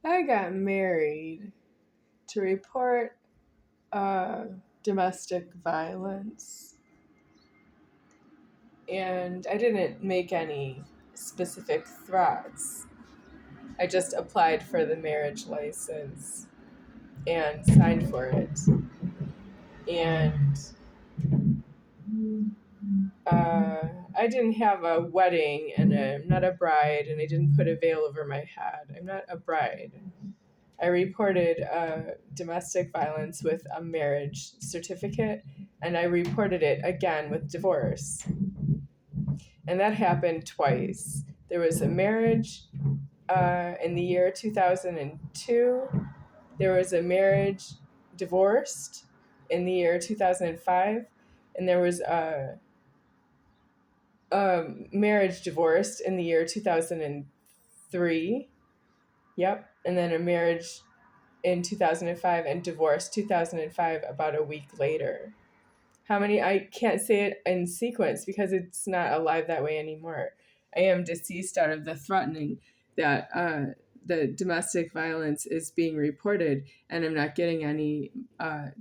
I got married to report domestic violence, and I didn't make any specific threats. I just applied for the marriage license and signed for it. And I didn't have a wedding, and I'm not a bride, and I didn't put a veil over my head. I'm not a bride. I reported domestic violence with a marriage certificate, and I reported it again with divorce. And that happened twice. There was a marriage in the year 2002. There was a marriage divorced in the year 2005. And there was a marriage divorced in the year 2003. Yep. And then a marriage in 2005 and divorced 2005 about a week later. How many? I can't say it in sequence because it's not alive that way anymore. I am deceased out of the threatening that the domestic violence is being reported, and I'm not getting any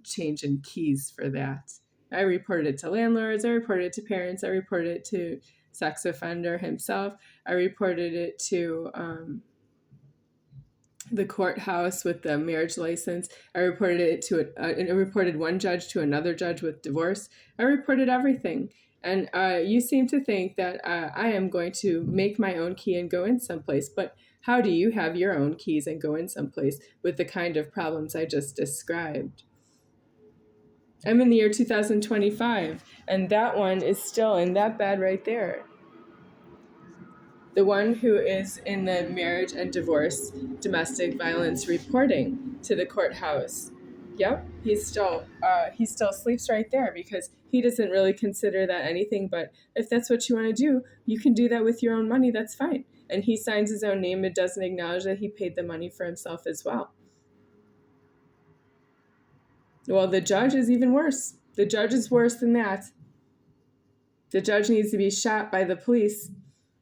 change in keys for that. I reported it to landlords, I reported it to parents, I reported it to sex offender himself, I reported it to the courthouse with the marriage license. I reported it to I reported one judge to another judge with divorce. I reported everything. And you seem to think that I am going to make my own key and go in someplace. But how do you have your own keys and go in someplace with the kind of problems I just described? I'm in the year 2025, and that one is still in that bed right there. The one who is in the marriage and divorce domestic violence reporting to the courthouse. Yep, he still sleeps right there because he doesn't really consider that anything. But if that's what you want to do, you can do that with your own money. That's fine. And he signs his own name. It doesn't acknowledge that he paid the money for himself as well. Well, the judge is even worse. The judge is worse than that. The judge needs to be shot by the police.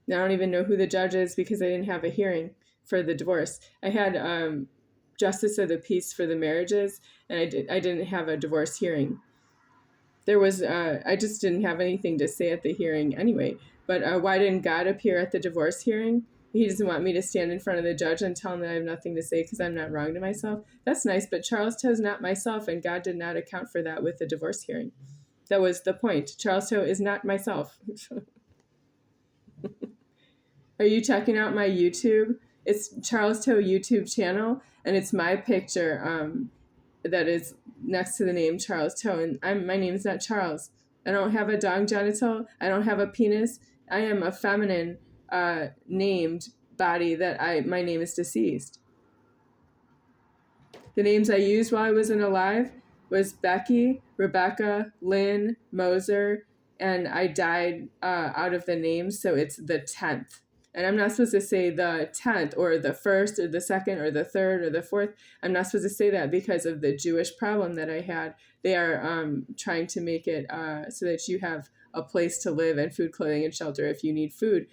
I don't even know who the judge is because I didn't have a hearing for the divorce. I had justice of the peace for the marriages, and I didn't have a divorce hearing. There was I just didn't have anything to say at the hearing anyway. But why didn't God appear at the divorce hearing? He doesn't want me to stand in front of the judge and tell him that I have nothing to say because I'm not wrong to myself. That's nice, but Charles Toe is not myself, and God did not account for that with the divorce hearing. That was the point. Charles Toe is not myself. Are you checking out my YouTube? It's Charles Toe YouTube channel, and it's my picture that is next to the name Charles Toe, and my name is not Charles. I don't have a dog genital. I don't have a penis. I am a feminine named body that my name is deceased. The names I used while I wasn't alive was Becky, Rebecca, Lynn, Moser, and I died out of the names, so it's the 10th. And I'm not supposed to say the 10th or the 1st or the 2nd or the 3rd or the 4th. I'm not supposed to say that because of the Jewish problem that I had. They are trying to make it so that you have a place to live and food, clothing, and shelter if you need food,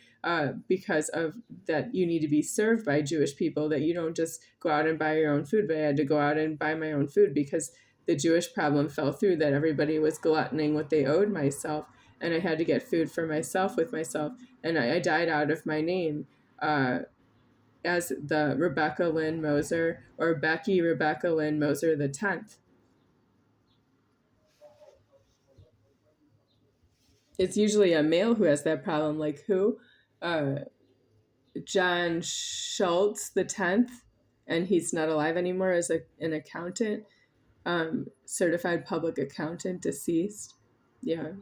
because of that you need to be served by Jewish people, that you don't just go out and buy your own food. But I had to go out and buy my own food because the Jewish problem fell through, that everybody was gluttoning what they owed myself. And I had to get food for myself with myself. And I died out of my name as the Rebecca Lynn Moser, or Becky Rebecca Lynn Moser the 10th. It's usually a male who has that problem, like who? John Schultz the 10th, and he's not alive anymore as an accountant, certified public accountant, deceased. Yeah.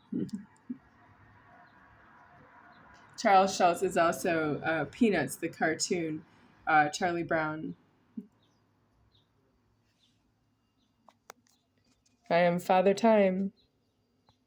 Charles Schultz is also Peanuts, the cartoon, Charlie Brown. I am Father Time.